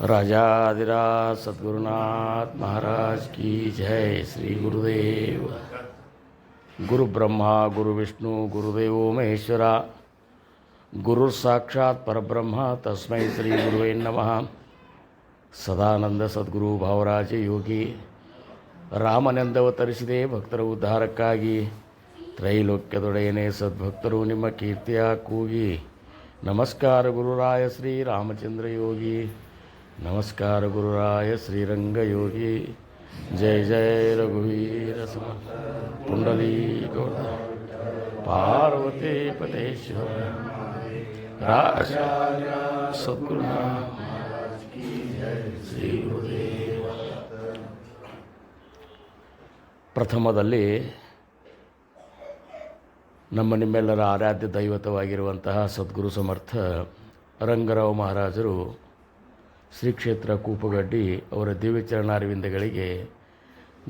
राजाधिराज सद्गुरुनाथ महाराज की जय। श्री गुरुदेव। गुरु ब्रह्मा गुरु विष्णु गुरुदेवो महेश्वरा गुरुसाक्षात् परब्रह्म तस्मै श्री गुरुवे नमः। ಸದಾನಂದ ಸದ್ಗುರು ಭಾವರಾಜ ಯೋಗಿ ರಾಮನೆಂದವತರಿಸಿದೆ ಭಕ್ತರ ಉದ್ಧಾರಕ್ಕಾಗಿ. ತ್ರೈಲೋಕ್ಯದೊಡೆಯನೇ ಸದ್ಭಕ್ತರು ನಿಮ್ಮ ಕೀರ್ತಿಯ ಕೂಗಿ. ನಮಸ್ಕಾರ ಗುರುರಾಯ ಶ್ರೀ ರಾಮಚಂದ್ರ ಯೋಗಿ. ನಮಸ್ಕಾರ ಗುರುರಾಯ ಶ್ರೀರಂಗ ಯೋಗಿ. ಜಯ ಜಯ ರಘುವೀರ ಸಮ ಪುಂಡಲೀ ಗೌಡ ಪಾರ್ವತಿ ಪತೇಶ್ವರ ರಾಜ ಸದ್ಗುರುನಾಥ ಶ್ರೀ ಗುರುದೇವ. ಪ್ರಥಮದಲ್ಲಿ ನಮ್ಮ ನಿಮ್ಮೆಲ್ಲರ ಆರಾಧ್ಯ ದೈವತವಾಗಿರುವಂತಹ ಸದ್ಗುರು ಸಮರ್ಥ ರಂಗರಾವ್ ಮಹಾರಾಜರು ಶ್ರೀ ಕ್ಷೇತ್ರ ಕೂಪಗಡ್ಡಿ ಅವರ ದಿವ್ಯಚರಣಾರವಿಂದಗಳಿಗೆ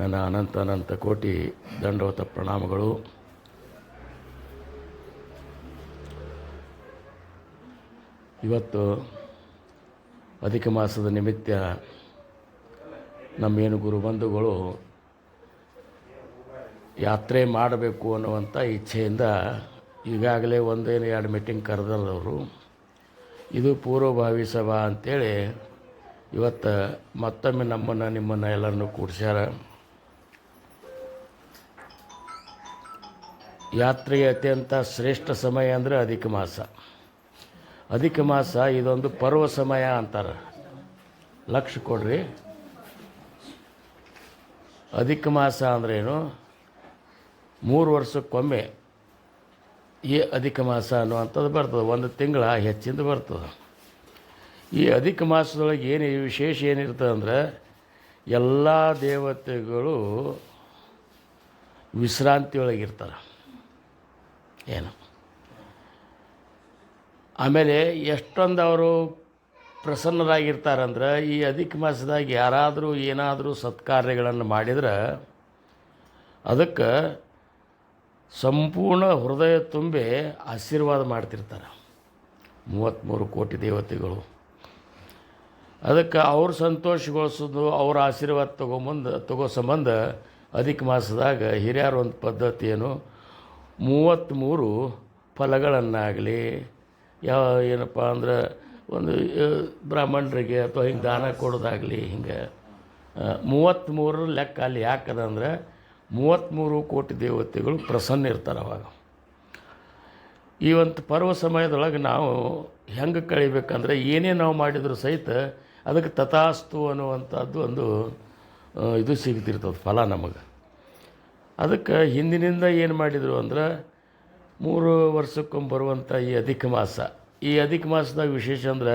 ನನ್ನ ಅನಂತ ಕೋಟಿ ದಂಡವತ ಪ್ರಣಾಮಗಳು. ಇವತ್ತು ಅಧಿಕ ಮಾಸದ ನಿಮಿತ್ತ ನಮ್ಮೇನು ಗುರುಬಂಧುಗಳು ಯಾತ್ರೆ ಮಾಡಬೇಕು ಅನ್ನುವಂಥ ಇಚ್ಛೆಯಿಂದ ಈಗಾಗಲೇ ಒಂದೇನು 2 ಮೀಟಿಂಗ್ ಕರೆದವರು. ಇದು ಪೂರ್ವಭಾವಿ ಸಭಾ ಅಂಥೇಳಿ ಇವತ್ತು ಮತ್ತೊಮ್ಮೆ ನಿಮ್ಮನ್ನು ಎಲ್ಲರನ್ನೂ ಕೂಡಿಸ್ಯಾರ. ಯಾತ್ರೆಗೆ ಅತ್ಯಂತ ಶ್ರೇಷ್ಠ ಸಮಯ ಅಂದರೆ ಅಧಿಕ ಮಾಸ. ಅಧಿಕ ಮಾಸ ಇದೊಂದು ಪರ್ವ ಸಮಯ ಅಂತಾರೆ. ಲಕ್ಷ್ಯ ಕೊಡ್ರಿ, ಅಧಿಕ ಮಾಸ ಅಂದ್ರೇನು? 3 ವರ್ಷಕ್ಕೊಮ್ಮೆ ಈ ಅಧಿಕ ಮಾಸ ಅನ್ನುವಂಥದ್ದು ಬರ್ತದೆ. 1 ತಿಂಗಳ ಹೆಚ್ಚಿಂದ ಬರ್ತದೆ. ಈ ಅಧಿಕ ಮಾಸದೊಳಗೆ ಏನು ವಿಶೇಷ ಏನಿರ್ತದೆ ಅಂದರೆ ಎಲ್ಲ ದೇವತೆಗಳು ವಿಶ್ರಾಂತಿಯೊಳಗಿರ್ತಾರೆ. ಏನು ಆಮೇಲೆ ಎಷ್ಟೊಂದು ಅವರು ಪ್ರಸನ್ನರಾಗಿರ್ತಾರಂದ್ರೆ, ಈ ಅಧಿಕ ಮಾಸದಾಗ ಯಾರಾದರೂ ಏನಾದರೂ ಸತ್ಕಾರ್ಯಗಳನ್ನು ಮಾಡಿದ್ರೆ ಅದಕ್ಕೆ ಸಂಪೂರ್ಣ ಹೃದಯ ತುಂಬಿ ಆಶೀರ್ವಾದ ಮಾಡ್ತಿರ್ತಾರೆ 33 ಕೋಟಿ ದೇವತೆಗಳು. ಅದಕ್ಕೆ ಅವ್ರು ಸಂತೋಷಗೊಳಿಸೋದು, ಅವ್ರ ಆಶೀರ್ವಾದ ತಗೋ ಸಂಬಂಧ ಅಧಿಕ ಮಾಸದಾಗ ಹಿರಿಯರ ಒಂದು ಪದ್ಧತಿ ಏನು, 33 ಫಲಗಳನ್ನಾಗಲಿ ಏನಪ್ಪ ಅಂದ್ರೆ ಒಂದು ಬ್ರಾಹ್ಮಣರಿಗೆ ಅಥವಾ ಹಿಂಗೆ ದಾನ ಕೊಡೋದಾಗಲಿ, ಹಿಂಗೆ 33 ಲೆಕ್ಕ ಅಲ್ಲಿ ಯಾಕದಂದ್ರೆ 33 ಕೋಟಿ ದೇವತೆಗಳು ಪ್ರಸನ್ನ ಇರ್ತಾರೆ ಅವಾಗ. ಈ ಒಂದು ಪರ್ವ ಸಮಯದೊಳಗೆ ನಾವು ಹೆಂಗೆ ಕಳಿಬೇಕಂದ್ರೆ ಏನೇ ನಾವು ಮಾಡಿದರೂ ಸಹಿತ ಅದಕ್ಕೆ ತಥಾಸ್ತು ಅನ್ನುವಂಥದ್ದು ಒಂದು ಇದು ಸಿಗ್ತಿರ್ತದೆ ಫಲ ನಮಗೆ. ಅದಕ್ಕೆ ಹಿಂದಿನಿಂದ ಏನು ಮಾಡಿದರು ಅಂದ್ರೆ 3 ವರ್ಷಕ್ಕೊಮ್ಮೆ ಬರುವಂಥ ಈ ಅಧಿಕ ಮಾಸ. ಈ ಅಧಿಕ ಮಾಸದಾಗ ವಿಶೇಷ ಅಂದ್ರೆ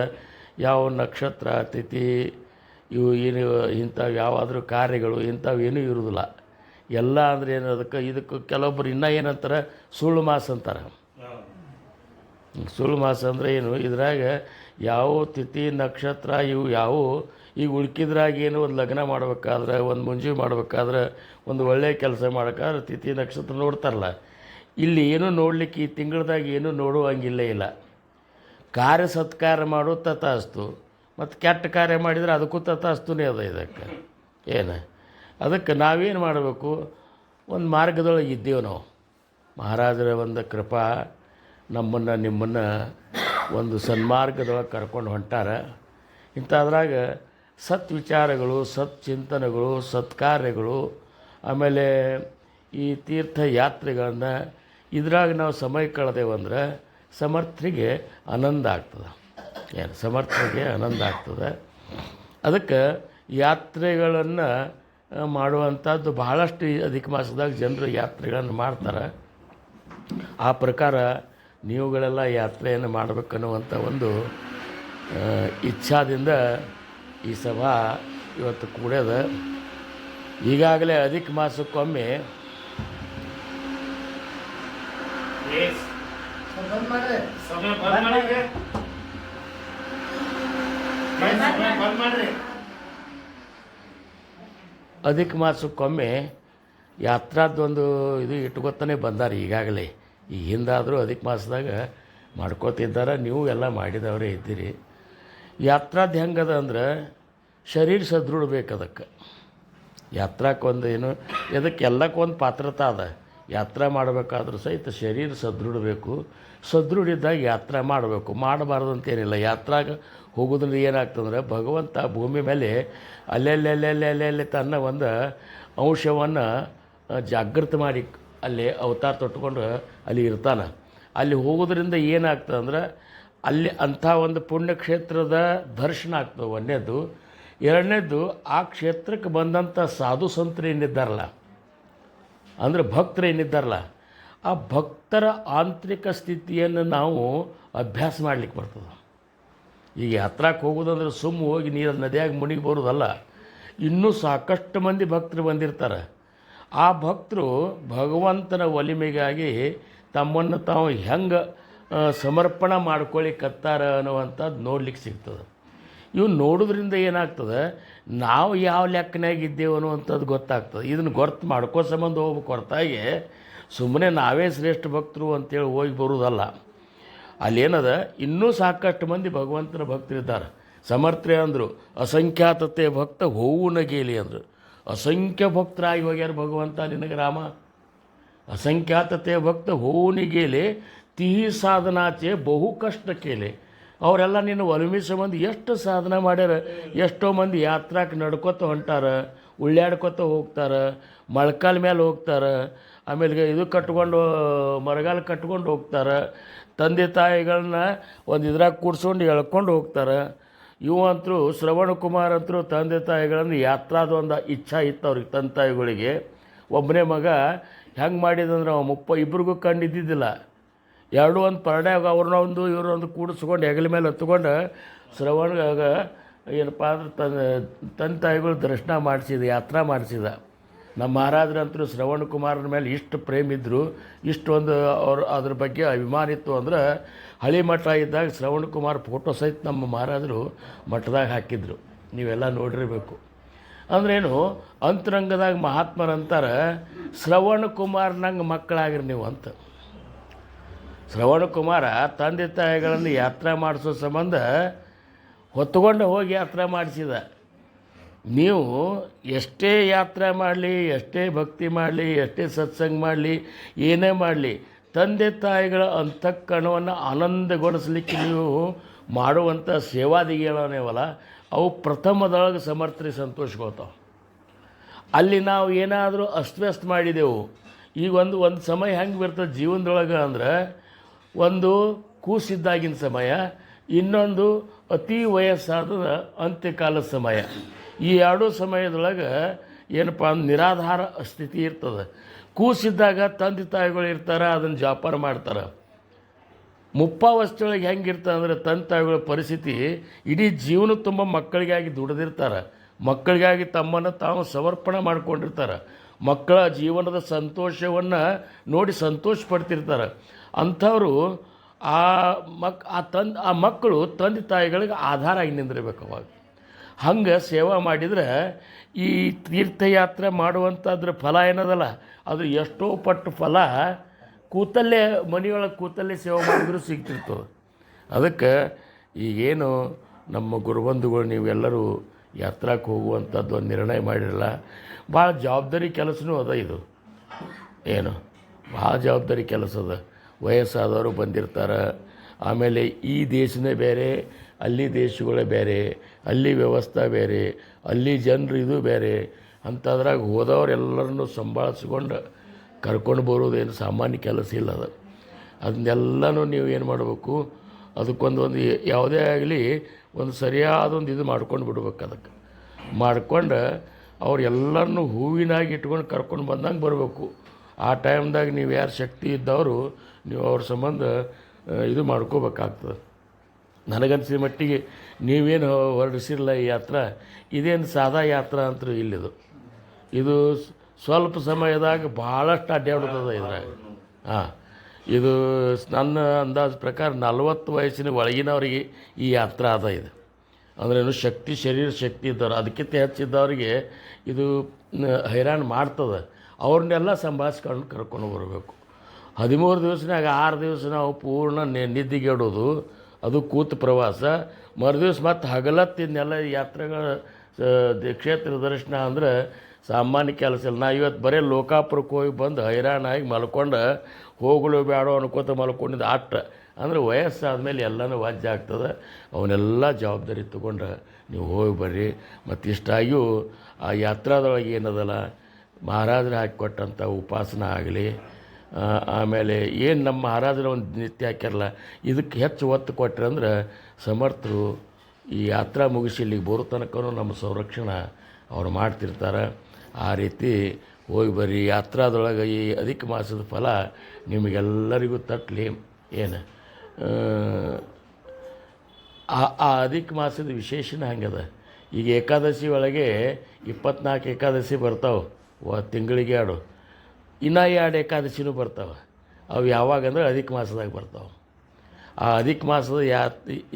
ಯಾವ ನಕ್ಷತ್ರ ತಿಥಿ ಇವು ಏನು ಇಂಥವು ಯಾವಾದರೂ ಕಾರ್ಯಗಳು ಇಂಥವು ಏನೂ ಇರೋದಿಲ್ಲ. ಎಲ್ಲ ಅಂದರೆ ಏನು, ಇದಕ್ಕೆ ಕೆಲವೊಬ್ಬರು ಇನ್ನೂ ಏನಂತಾರೆ ಸುಳ್ಳು ಮಾಸ ಅಂತಾರೆ. ಸುಳ್ಳು ಮಾಸ ಅಂದರೆ ಏನು, ಇದ್ರಾಗ ಯಾವ ತಿಥಿ ನಕ್ಷತ್ರ ಇವು ಯಾವುವು ಈಗ ಉಳ್ಕಿದ್ರಾಗ ಏನು ಒಂದು ಲಗ್ನ ಮಾಡ್ಬೇಕಾದ್ರೆ, ಒಂದು ಮುಂಜಿ ಮಾಡ್ಬೇಕಾದ್ರೆ, ಒಂದು ಒಳ್ಳೆಯ ಕೆಲಸ ಮಾಡೋಕ್ಕಾದ್ರೆ ತಿಥಿ ನಕ್ಷತ್ರ ನೋಡ್ತಾರಲ್ಲ. ಇಲ್ಲಿ ಏನೂ ನೋಡಲಿಕ್ಕೆ ಈ ತಿಂಗಳದಾಗ ಏನೂ ನೋಡುವಂಗಿಲ್ಲ. ಇಲ್ಲ ಕಾರ್ಯ ಸತ್ಕಾರ ಮಾಡೋ ತಥಾಸ್ತು, ಮತ್ತು ಕೆಟ್ಟ ಕಾರ್ಯ ಮಾಡಿದರೆ ಅದಕ್ಕೂ ತಥಾಸ್ತುನೇ ಅದ. ಇದಕ್ಕೆ ಏನು, ಅದಕ್ಕೆ ನಾವೇನು ಮಾಡಬೇಕು, ಒಂದು ಮಾರ್ಗದೊಳಗೆ ಇದ್ದೇವೆ ನಾವು. ಮಹಾರಾಜರ ಒಂದು ಕೃಪಾ ನಿಮ್ಮನ್ನು ಒಂದು ಸನ್ಮಾರ್ಗದೊಳಗೆ ಕರ್ಕೊಂಡು ಹೊಂಟಾರ. ಇಂಥದ್ರಾಗ ಸತ್ವಿಚಾರಗಳು, ಸತ್ಚಿಂತನೆಗಳು, ಸತ್ಕಾರ್ಯಗಳು, ಆಮೇಲೆ ಈ ತೀರ್ಥಯಾತ್ರೆಗಳನ್ನು ಇದ್ರಾಗ ನಾವು ಸಮಯ ಕಳೆದೇವಂದ್ರೆ ಸಮರ್ಥರಿಗೆ ಆನಂದ ಆಗ್ತದೆ. ಏನು ಸಮರ್ಥರಿಗೆ ಆನಂದ ಆಗ್ತದೆ. ಅದಕ್ಕೆ ಯಾತ್ರೆಗಳನ್ನು ಮಾಡುವಂಥದ್ದು ಬಹಳಷ್ಟು ಅಧಿಕ ಮಾಸದಾಗ ಜನರು ಯಾತ್ರೆಗಳನ್ನು ಮಾಡ್ತಾರೆ. ಆ ಪ್ರಕಾರ ನೀವುಗಳೆಲ್ಲ ಯಾತ್ರೆಯನ್ನು ಮಾಡಬೇಕನ್ನುವಂಥ ಒಂದು ಇಚ್ಛಾದಿಂದ ಈ ಸಭಾ ಇವತ್ತು ಕೂಡ್ಯದ. ಈಗಾಗಲೇ ಅಧಿಕ ಮಾಸಕ್ಕೊಮ್ಮೆ ಬಂದ್ ಮಾಡ್ರಿ ಸಮಯ ಬಂದ್ ಮಾಡ್ರಿ. ಅಧಿಕ ಮಾಸಕ್ಕೊಮ್ಮೆ ಯಾತ್ರಾದೊಂದು ಇದು ಇಟ್ಕೊತಾನೆ ಬಂದಾರೆ ಈಗಾಗಲೇ. ಈ ಹಿಂದಾದರೂ ಅಧಿಕ ಮಾಸದಾಗ ಮಾಡ್ಕೋತಿದ್ದಾರೆ, ನೀವು ಎಲ್ಲ ಮಾಡಿದವರೇ ಇದ್ದೀರಿ. ಯಾತ್ರಾದ ಹೆಂಗದ ಅಂದ್ರೆ ಶರೀರ ಸದೃಢ ಬೇಕು ಅದಕ್ಕೆ. ಯಾತ್ರಾಕ್ಕೊಂದು ಏನು ಇದಕ್ಕೆ ಎಲ್ಲಕ್ಕೊಂದು ಪಾತ್ರತೆ ಅದ. ಯಾತ್ರಾ ಮಾಡಬೇಕಾದ್ರೂ ಸಹಿತ ಶರೀರ ಸದೃಢ ಬೇಕು. ಸದೃಢ ಇದ್ದಾಗ ಯಾತ್ರಾ ಮಾಡಬೇಕು, ಮಾಡಬಾರ್ದು ಅಂತೇನಿಲ್ಲ. ಯಾತ್ರಾಗ ಹೋಗೋದ್ರಿಂದ ಏನಾಗ್ತಂದ್ರೆ ಭಗವಂತ ಭೂಮಿ ಮೇಲೆ ಅಲ್ಲೆಲ್ಲೆಲ್ಲೆಲ್ಲೆಲ್ಲೆಲ್ಲೆ ತನ್ನ ಒಂದು ಅಂಶವನ್ನು ಜಾಗೃತ ಮಾಡಿ ಅಲ್ಲಿ ಅವತಾರ ತೊಟ್ಕೊಂಡು ಅಲ್ಲಿ ಇರ್ತಾನೆ. ಅಲ್ಲಿ ಹೋಗೋದ್ರಿಂದ ಏನಾಗ್ತದೆ ಅಂದ್ರೆ ಅಲ್ಲಿ ಅಂಥ ಒಂದು ಪುಣ್ಯಕ್ಷೇತ್ರದ ದರ್ಶನ ಆಗ್ತದೆ ಒಂದನೇದು. ಎರಡನೇದು ಆ ಕ್ಷೇತ್ರಕ್ಕೆ ಬಂದಂಥ ಸಾಧು ಸಂತರು ಏನಿದ್ದಾರಲ್ಲ, ಅಂದರೆ ಭಕ್ತರು ಏನಿದ್ದಾರಲ್ಲ, ಆ ಭಕ್ತರ ಆಂತರಿಕ ಸ್ಥಿತಿಯನ್ನು ನಾವು ಅಭ್ಯಾಸ ಮಾಡಲಿಕ್ಕೆ ಬರ್ತದೆ. ಈಗ ಯಾತ್ರಾಕ್ಕೆ ಹೋಗೋದಂದ್ರೆ ಸುಮ್ಮ ಹೋಗಿ ನೀರು ನದಿಯಾಗಿ ಮುನಿಗೆ ಬರೋದಲ್ಲ. ಇನ್ನೂ ಸಾಕಷ್ಟು ಮಂದಿ ಭಕ್ತರು ಬಂದಿರ್ತಾರೆ. ಆ ಭಕ್ತರು ಭಗವಂತನ ಒಲಿಮೆಗಾಗಿ ತಮ್ಮನ್ನು ತಾವು ಹೆಂಗೆ ಸಮರ್ಪಣೆ ಮಾಡ್ಕೊಳ್ಳಿಕ್ಕತ್ತಾರ ಅನ್ನುವಂಥದ್ದು ನೋಡ್ಲಿಕ್ಕೆ ಸಿಗ್ತದೆ. ಇವು ನೋಡೋದ್ರಿಂದ ಏನಾಗ್ತದೆ, ನಾವು ಯಾವ ಲೆಕ್ಕನಾಗ ಇದ್ದೇವೆ ಅನ್ನುವಂಥದ್ದು ಗೊತ್ತಾಗ್ತದೆ. ಇದನ್ನು ಗೊತ್ತು ಮಾಡ್ಕೋ ಸಂಬಂಧ ಹೋಗ್ಬೇಕು ಹೊರತಾಗಿ ಸುಮ್ಮನೆ ನಾವೇ ಶ್ರೇಷ್ಠ ಭಕ್ತರು ಅಂತೇಳಿ ಹೋಗಿ ಬರೋದಲ್ಲ. ಅಲ್ಲೇನದ ಇನ್ನೂ ಸಾಕಷ್ಟು ಮಂದಿ ಭಗವಂತನ ಭಕ್ತರಿದ್ದಾರೆ. ಸಮರ್ಥ್ರೆ ಅಂದರು ಅಸಂಖ್ಯಾತತೆ ಭಕ್ತ ಹೂವುನ ಗೇಲಿ ಅಂದರು. ಅಸಂಖ್ಯ ಭಕ್ತರಾಗಿ ಹೋಗ್ಯಾರ ಭಗವಂತ ನಿನಗೆ ರಾಮ. ಅಸಂಖ್ಯಾತತೆ ಭಕ್ತ ಹೂವಿನಿಗೇಲೆ ತಿಹಿ ಸಾಧನಾಚೆ ಬಹು ಕಷ್ಟ ಕೇಲೆ. ಅವರೆಲ್ಲ ನಿನ್ನ ಒಲುಮೆ ಸಂಬಂಧ ಎಷ್ಟು ಸಾಧನೆ ಮಾಡ್ಯಾರ. ಎಷ್ಟೋ ಮಂದಿ ಯಾತ್ರಾಕ್ಕೆ ನಡ್ಕೊತ ಹೊಂಟಾರ, ಉಳ್ಳಾಡ್ಕೊತ ಹೋಗ್ತಾರೆ, ಮೊಳ್ಕಾಲ ಮೇಲೆ ಹೋಗ್ತಾರೆ, ಆಮೇಲೆ ಇದು ಕಟ್ಕೊಂಡು ಮರಗಾಲ ಕಟ್ಕೊಂಡು ಹೋಗ್ತಾರೆ, ತಂದೆ ತಾಯಿಗಳನ್ನ ಒಂದು ಇದ್ರಾಗ ಕೂಡ್ಸ್ಕೊಂಡು ಎಳ್ಕೊಂಡು ಹೋಗ್ತಾರೆ. ಇವಂತರೂ ಶ್ರವಣ ಕುಮಾರ್ ಅಂತರೂ ತಂದೆ ತಾಯಿಗಳನ್ನು ಯಾತ್ರಾದ ಒಂದು ಇಚ್ಛಾ ಇತ್ತು ಅವ್ರಿಗೆ. ತಂದೆ ತಾಯಿಗಳಿಗೆ ಒಬ್ಬನೇ ಮಗ ಹೆಂಗೆ ಮಾಡಿದಂದ್ರೆ ಇಬ್ಬರಿಗೂ ಕಂಡಿದ್ದಿದ್ದಿಲ್ಲ. ಎರಡೂ ಒಂದು ಪರಡ್ಯಾಗ ಅವ್ರನ್ನೊಂದು ಇವ್ರನ್ನೊಂದು ಕೂಡಿಸ್ಕೊಂಡು ಹೆಗಲ ಮೇಲೆ ಹತ್ಕೊಂಡು ಶ್ರವಣಗ ಏನಪ್ಪ ಅಂದ್ರೆ ತಂದೆ ತಾಯಿಗಳು ದರ್ಶನ ಮಾಡಿಸಿದ, ಯಾತ್ರಾ ಮಾಡಿಸಿದ. ನಮ್ಮ ಮಹಾರಾಜರಂತರೂ ಶ್ರವಣ ಕುಮಾರನ ಮೇಲೆ ಇಷ್ಟು ಪ್ರೇಮ ಇದ್ದರು, ಇಷ್ಟೊಂದು ಅವ್ರು ಅದ್ರ ಬಗ್ಗೆ ಅಭಿಮಾನ ಇತ್ತು. ಅಂದ್ರೆ ಹಳಿ ಮಠ ಇದ್ದಾಗ ಶ್ರವಣ ಕುಮಾರ್ ಫೋಟೋ ಸಹಿತ ನಮ್ಮ ಮಹಾರಾಜರು ಮಠದಾಗ ಹಾಕಿದ್ರು. ನೀವೆಲ್ಲ ನೋಡಿರಬೇಕು. ಅಂದ್ರೇನು, ಅಂತರಂಗದಾಗ ಮಹಾತ್ಮರಂತಾರೆ ಶ್ರವಣ ಕುಮಾರ್ನಂಗೆ ಮಕ್ಕಳಾಗಿರಿ ನೀವು ಅಂತ. ಶ್ರವಣ ಕುಮಾರ ತಂದೆ ತಾಯಿಗಳನ್ನು ಯಾತ್ರಾ ಮಾಡಿಸೋ ಸಂಬಂಧ ಹೊತ್ತುಕೊಂಡು ಹೋಗಿ ಯಾತ್ರಾ ಮಾಡಿಸಿದ. ನೀವು ಎಷ್ಟೇ ಯಾತ್ರೆ ಮಾಡಲಿ, ಎಷ್ಟೇ ಭಕ್ತಿ ಮಾಡಲಿ, ಎಷ್ಟೇ ಸತ್ಸಂಗ ಮಾಡಲಿ, ಏನೇ ಮಾಡಲಿ, ತಂದೆ ತಾಯಿಗಳ ಅಂತಃಕರಣವನ್ನು ಆನಂದಗೊಳಿಸಲಿಕ್ಕೆ ನೀವು ಮಾಡುವಂಥ ಸೇವಾದಿಗಳೇವಲ್ಲ, ಅವು ಪ್ರಥಮದೊಳಗೆ ಸಮರ್ಥರಿ ಸಂತೋಷಗೊಳ್ತಾವೆ. ಅಲ್ಲಿ ನಾವು ಏನಾದರೂ ಅಸ್ತವ್ಯಸ್ತ ಮಾಡಿದೆವು. ಈಗ ಒಂದು ಸಮಯ ಹೆಂಗೆ ಬರ್ತದೆ ಜೀವನದೊಳಗೆ ಅಂದ್ರೆ, ಒಂದು ಕೂಸಿದ್ದಾಗಿನ ಸಮಯ, ಇನ್ನೊಂದು ಅತಿ ವಯಸ್ಸಾದ ಅಂತ್ಯಕಾಲದ ಸಮಯ. ಈ ಎರಡೂ ಸಮಯದೊಳಗೆ ಏನಪ್ಪ ಅಂದ್ರೆ ನಿರಾಧಾರ ಸ್ಥಿತಿ ಇರ್ತದೆ. ಕೂಸಿದ್ದಾಗ ತಂದೆ ತಾಯಿಗಳು ಇರ್ತಾರೆ, ಅದನ್ನು ಜಾಪಾರ ಮಾಡ್ತಾರೆ. ಮುಪ್ಪಾವಸ್ಥೆಯೊಳಗೆ ಹೆಂಗಿರ್ತದೆ ಅಂದರೆ ತಂದೆ ತಾಯಿಗಳ ಪರಿಸ್ಥಿತಿ ಇಡೀ ಜೀವನ ತುಂಬ ಮಕ್ಕಳಿಗಾಗಿ ದುಡಿದಿರ್ತಾರೆ, ಮಕ್ಕಳಿಗಾಗಿ ತಮ್ಮನ್ನು ತಾವು ಸಮರ್ಪಣೆ ಮಾಡ್ಕೊಂಡಿರ್ತಾರೆ, ಮಕ್ಕಳ ಜೀವನದ ಸಂತೋಷವನ್ನು ನೋಡಿ ಸಂತೋಷ ಪಡ್ತಿರ್ತಾರೆ. ಅಂಥವರು ಆ ಮಕ್ಕಳು ತಂದೆ ತಾಯಿಗಳಿಗೆ ಆಧಾರ ಆಗಿ ನಿಂದಿರಬೇಕು. ಅವಾಗ ಹಂಗೆ ಸೇವಾ ಮಾಡಿದರೆ ಈ ತೀರ್ಥಯಾತ್ರೆ ಮಾಡುವಂಥದ್ರ ಫಲ ಏನದಲ್ಲ, ಅದು ಎಷ್ಟೋ ಪಟ್ಟು ಫಲ ಕೂತಲ್ಲೇ ಮನೆಯೊಳಗೆ ಕೂತಲ್ಲೇ ಸೇವೆ ಮಾಡಿದರೂ ಸಿಗ್ತಿರ್ತದೆ. ಅದಕ್ಕೆ ಈಗೇನು ನಮ್ಮ ಗುರುಬಂಧುಗಳು ನೀವೆಲ್ಲರೂ ಯಾತ್ರಾಕ್ಕೆ ಹೋಗುವಂಥದ್ದು ಒಂದು ನಿರ್ಣಯ ಮಾಡಿರಲ್ಲ, ಭಾಳ ಜವಾಬ್ದಾರಿ ಕೆಲಸನೂ ಅದ. ಇದು ಏನು ಭಾಳ ಜವಾಬ್ದಾರಿ ಕೆಲಸ ಅದ. ವಯಸ್ಸಾದವರು ಬಂದಿರ್ತಾರೆ, ಆಮೇಲೆ ಈ ದೇಶನೇ ಬೇರೆ, ಅಲ್ಲಿ ದೇಶಗಳೇ ಬೇರೆ, ಅಲ್ಲಿ ವ್ಯವಸ್ಥೆ ಬೇರೆ, ಅಲ್ಲಿ ಜನರು ಇದು ಬೇರೆ ಅಂಥದ್ರಾಗ ಹೋದವರೆಲ್ಲರನ್ನೂ ಸಂಭಾಳಿಸ್ಕೊಂಡು ಕರ್ಕೊಂಡು ಬರೋದೇನು ಸಾಮಾನ್ಯ ಕೆಲಸ ಇಲ್ಲ. ಅದನ್ನೆಲ್ಲನೂ ನೀವು ಏನು ಮಾಡಬೇಕು, ಅದಕ್ಕೊಂದು ಯಾವುದೇ ಆಗಲಿ ಒಂದು ಸರಿಯಾದೊಂದು ಇದು ಮಾಡ್ಕೊಂಡು ಬಿಡ್ಬೇಕು. ಅದಕ್ಕೆ ಮಾಡ್ಕೊಂಡು ಅವ್ರೆಲ್ಲರನ್ನೂ ಹೂವಿನಾಗಿ ಇಟ್ಕೊಂಡು ಕರ್ಕೊಂಡು ಬಂದಂಗೆ ಬರಬೇಕು. ಆ ಟೈಮ್ದಾಗ ನೀವು ಯಾರು ಶಕ್ತಿ ಇದ್ದವರು ನೀವು ಅವ್ರ ಸಂಬಂಧ ಇದು ಮಾಡ್ಕೋಬೇಕಾಗ್ತದೆ. ನನಗನ್ಸಿದ ಮಟ್ಟಿಗೆ ನೀವೇನು ಹೊರಡಿಸಿರಲ್ಲ ಈ ಯಾತ್ರಾ, ಇದೇನು ಸಾದಾ ಯಾತ್ರಾ ಅಂತೂ ಇಲ್ಲಿದು. ಇದು ಸ್ವಲ್ಪ ಸಮಯದಾಗ ಭಾಳಷ್ಟು ಅಡ್ಡಾಡ್ತದೆ ಇದ್ರಾಗ. ಇದು ನನ್ನ ಅಂದಾಜು ಪ್ರಕಾರ 40 ವಯಸ್ಸಿನ ಒಳಗಿನವರಿಗೆ ಈ ಯಾತ್ರಾ ಅದ ಇದು. ಅಂದ್ರೇನು ಶರೀರ ಶಕ್ತಿ ಇದ್ದವ್ರು, ಅದಕ್ಕಿಂತ ಹೆಚ್ಚಿದ್ದವರಿಗೆ ಇದು ಹೈರಾಣ ಮಾಡ್ತದೆ. ಅವ್ರನ್ನೆಲ್ಲ ಸಂಭಾಳಿಸ್ಕೊಂಡು ಕರ್ಕೊಂಡು ಬರಬೇಕು. 13 ದಿವಸನಾಗ 6 ದಿವಸ ನಾವು ಪೂರ್ಣ ನಿದ್ದೆಗೆಡೋದು, ಅದು ಕೂತು ಪ್ರವಾಸ. ಮರುದಿವ್ಸ ಮತ್ತು ಹಗಲತ್ತಿನೆಲ್ಲ ಯಾತ್ರೆಗಳ ಕ್ಷೇತ್ರ ದರ್ಶನ ಅಂದ್ರೆ ಸಾಮಾನ್ಯ ಕೆಲಸ ಇಲ್ಲ. ನಾ ಇವತ್ತು ಬರೀ ಲೋಕಾಪುರಕ್ಕೆ ಹೋಗಿ ಬಂದು ಹೈರಾಣಾಗಿ ಮಲ್ಕೊಂಡು ಹೋಗಲು ಬೇಡೋ ಅನ್ಕೋತ ಮಲ್ಕೊಂಡಿದ್ದು ಆಟ. ಅಂದರೆ ವಯಸ್ಸಾದ್ಮೇಲೆ ಎಲ್ಲನೂ ವಾಜ್ಯ ಆಗ್ತದೆ. ಅವನ್ನೆಲ್ಲ ಜವಾಬ್ದಾರಿ ತೊಗೊಂಡು ನೀವು ಹೋಗಿ ಬರ್ರಿ. ಮತ್ತು ಇಷ್ಟಾಗಿಯೂ ಆ ಯಾತ್ರಾದೊಳಗೆ ಏನದಲ್ಲ, ಮಹಾರಾಜರು ಹಾಕಿಕೊಟ್ಟಂಥ ಉಪಾಸನ ಆಗಲಿ, ಆಮೇಲೆ ಏನು ನಮ್ಮ ಮಹಾರಾಜರ ಒಂದು ನಿತ್ಯ ಹಾಕ್ಯಾರಲ್ಲ, ಇದಕ್ಕೆ ಹೆಚ್ಚು ಒತ್ತು ಕೊಟ್ಟರೆ ಅಂದ್ರೆ ಸಮರ್ಥರು ಈ ಯಾತ್ರಾ ಮುಗಿಸಿ ಇಲ್ಲಿಗೆ ಬರೋ ತನಕನೂ ನಮ್ಮ ಸಂರಕ್ಷಣೆ ಅವ್ರು ಮಾಡ್ತಿರ್ತಾರೆ. ಆ ರೀತಿ ಹೋಗಿ ಬರ್ರಿ. ಯಾತ್ರಾದೊಳಗೆ ಈ ಅಧಿಕ ಮಾಸದ ಫಲ ನಿಮಗೆಲ್ಲರಿಗೂ ತಟ್ಟಲಿ. ಏನು ಆ ಅಧಿಕ ಮಾಸದ ವಿಶೇಷನ ಹಂಗದ. ಈಗ ಏಕಾದಶಿ ಒಳಗೆ 24 ಏಕಾದಶಿ ಬರ್ತಾವೆ, ತಿಂಗಳಿಗೆ 2. ಇನ್ನೂ 2 ಏಕಾದಶಿನೂ ಬರ್ತಾವೆ. ಅವು ಯಾವಾಗಂದ್ರೆ ಅಧಿಕ ಮಾಸದಾಗ ಬರ್ತಾವೆ. ಆ ಅಧಿಕ ಮಾಸದ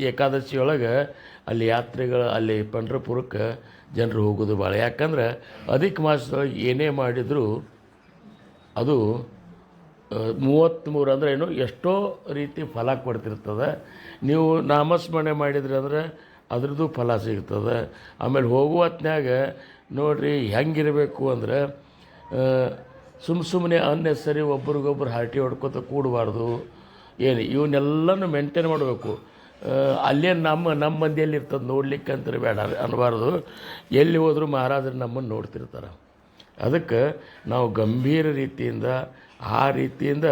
ಏಕಾದಶಿಯೊಳಗೆ ಅಲ್ಲಿ ಯಾತ್ರೆಗಳು, ಅಲ್ಲಿ ಪಂಢರಪುರಕ್ಕೆ ಜನರು ಹೋಗೋದು ಭಾಳ. ಯಾಕಂದ್ರೆ ಅಧಿಕ ಮಾಸದೊಳಗೆ ಏನೇ ಮಾಡಿದರೂ ಅದು 33 ಅಂದ್ರೆ ಏನು ಎಷ್ಟೋ ರೀತಿ ಫಲ ಕೊಡ್ತಿರ್ತದೆ. ನೀವು ನಾಮಸ್ಮರಣೆ ಮಾಡಿದ್ರಿ ಅಂದ್ರೆ ಅದ್ರದ್ದು ಫಲ ಸಿಗ್ತದೆ. ಆಮೇಲೆ ಹೋಗುವ ಹೊತ್ನ್ಯಾಗ ನೋಡಿರಿ ಹೆಂಗಿರಬೇಕು ಅಂದ್ರೆ ಸುಮ್ಮನೆ ಅನ್ನೆಸರಿ ಒಬ್ರಿಗೊಬ್ರು ಹರಟಿ ಹೊಡ್ಕೊತ ಕೂಡಬಾರ್ದು. ಏನು ಇವನ್ನೆಲ್ಲನೂ ಮೇಂಟೈನ್ ಮಾಡಬೇಕು. ಅಲ್ಲೇ ನಮ್ಮ ಮಂದಿಯಲ್ಲಿ ಇರ್ತದೆ ನೋಡ್ಲಿಕ್ಕೆ ಅಂತಾರೆ ಬೇಡ ಅನ್ನಬಾರ್ದು. ಎಲ್ಲಿ ಹೋದರೂ ಮಹಾರಾಜರು ನಮ್ಮನ್ನು ನೋಡ್ತಿರ್ತಾರೆ. ಅದಕ್ಕೆ ನಾವು ಗಂಭೀರ ರೀತಿಯಿಂದ ಆ ರೀತಿಯಿಂದ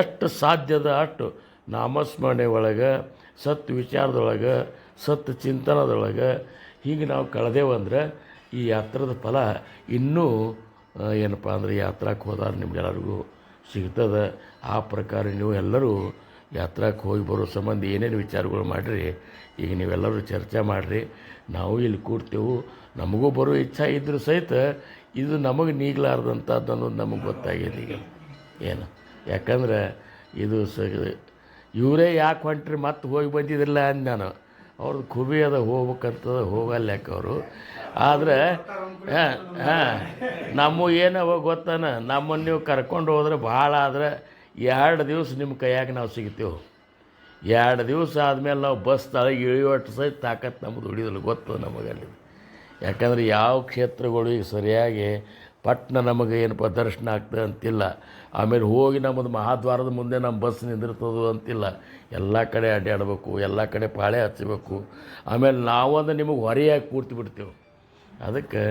ಎಷ್ಟು ಸಾಧ್ಯದ ಅಷ್ಟು ನಾಮಸ್ಮರಣೆ ಒಳಗೆ, ಸತ್ ವಿಚಾರದೊಳಗೆ, ಸತ್ ಚಿಂತನದೊಳಗೆ ಹೀಗೆ ನಾವು ಕಳೆದೇವಂದ್ರೆ ಈ ಯಾತ್ರದ ಫಲ ಇನ್ನೂ ಏನಪ್ಪ ಅಂದರೆ ಯಾತ್ರಕ್ಕೆ ಹೋದಾಗ ನಿಮ್ಗೆಲ್ಲರಿಗೂ ಸಿಗ್ತದೆ. ಆ ಪ್ರಕಾರ ನೀವು ಎಲ್ಲರೂ ಯಾತ್ರಕ್ಕೆ ಹೋಗಿ ಬರೋ ಸಂಬಂಧ ಏನೇನು ವಿಚಾರಗಳು ಮಾಡಿರಿ, ಈಗ ನೀವೆಲ್ಲರೂ ಚರ್ಚೆ ಮಾಡಿರಿ. ನಾವು ಇಲ್ಲಿ ಕೂಡ್ತೇವೆ. ನಮಗೂ ಬರೋ ಇಚ್ಛೆ ಇದ್ದರೂ ಸಹಿತ ಇದು ನಮಗೆ ನೀಗಲಾರ್ದಂಥದ್ದು ಅನ್ನೋದು ನಮಗೆ ಗೊತ್ತಾಗಿದೆ ಈಗ. ಏನು ಯಾಕಂದ್ರೆ ಇದು ಇವರೇ ಯಾಕೆ ಹೊಂಟ್ರಿ ಮತ್ತೆ ಹೋಗಿ ಬಂದಿದ್ದಿಲ್ಲ ಅಂದು ನಾನು. ಅವ್ರದ್ದು ಖುಬಿ ಅದ ಹೋಗ್ಬೇಕಂತದ, ಹೋಗಲ್ಲ ಯಾಕೆ ಅವರು. ಆದರೆ ನಮ್ಮ ಏನವ ಗೊತ್ತಾನ, ನಮ್ಮನ್ನು ನೀವು ಕರ್ಕೊಂಡು ಹೋದ್ರೆ ಭಾಳ ಆದರೆ 2 ದಿವಸ ನಿಮ್ಮ ಕೈಯಾಗ ನಾವು ಸಿಗ್ತೇವೆ. 2 ದಿವಸ ಆದಮೇಲೆ ನಾವು ಬಸ್ ತಳಗೆ ಇಳಿಯೋಷ್ಟು ಸಹಿತ ತಾಕತ್ತು ನಮ್ಮದು ಉಳಿಯೋದಿಲ್ಲ, ಗೊತ್ತು ನಮಗಲ್ಲಿ. ಯಾಕಂದರೆ ಯಾವ ಕ್ಷೇತ್ರಗಳು ಈಗ ಸರಿಯಾಗಿ ಪಟ್ನ ನಮಗೆ ಏನಪ್ಪ ದರ್ಶನ ಆಗ್ತದೆ ಅಂತಿಲ್ಲ. ಆಮೇಲೆ ಹೋಗಿ ನಮ್ಮದು ಮಹಾದ್ವಾರದ ಮುಂದೆ ನಮ್ಮ ಬಸ್ ನಿಂದಿರ್ತದೋ ಅಂತಿಲ್ಲ. ಎಲ್ಲ ಕಡೆ ಅಡ್ಡಾಡಬೇಕು, ಎಲ್ಲ ಕಡೆ ಪಾಳೆ ಹಚ್ಚಬೇಕು. ಆಮೇಲೆ ನಾವೊಂದು ನಿಮಗೆ ಹೊರೆಯಾಗಿ ಕೂರ್ತಿ ಬಿಡ್ತೇವೆ. ಅದಕ್ಕೆ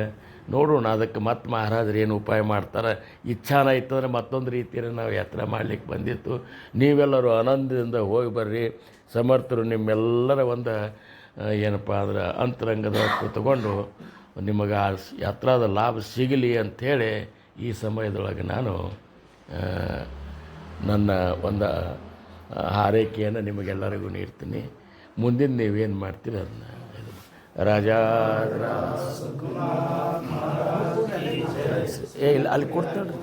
ನೋಡೋಣ, ಅದಕ್ಕೆ ಮತ್ತೆ ಮಹಾರಾಜರು ಏನು ಉಪಾಯ ಮಾಡ್ತಾರೆ. ಇಚ್ಛಾನ ಇತ್ತಂದ್ರೆ ಮತ್ತೊಂದು ರೀತಿಯಲ್ಲಿ ನಾವು ಯಾತ್ರೆ ಮಾಡಲಿಕ್ಕೆ ಬಂದಿತ್ತು. ನೀವೆಲ್ಲರೂ ಆನಂದದಿಂದ ಹೋಗಿ ಬರ್ರಿ. ಸಮರ್ಥರು ನಿಮ್ಮೆಲ್ಲರ ಒಂದು ಏನಪ್ಪ ಅಂದ್ರೆ ಅಂತರಂಗದ ಕೂತ್ಕೊಂಡು ನಿಮಗೆ ಆ ಯಾತ್ರಾದ ಲಾಭ ಸಿಗಲಿ ಅಂಥೇಳಿ ಈ ಸಮಯದೊಳಗೆ ನಾನು ನನ್ನ ಒಂದು ಹಾರೈಕೆಯನ್ನು ನಿಮಗೆಲ್ಲರಿಗೂ ನೀಡ್ತೀನಿ. ಮುಂದಿನ ನೀವೇನು ಮಾಡ್ತೀರಿ ಅದನ್ನ ರಾಜಾ ಇಲ್ಲ ಅಲ್ಲಿ ಕೊಡ್ತಾಳ್ರಿ.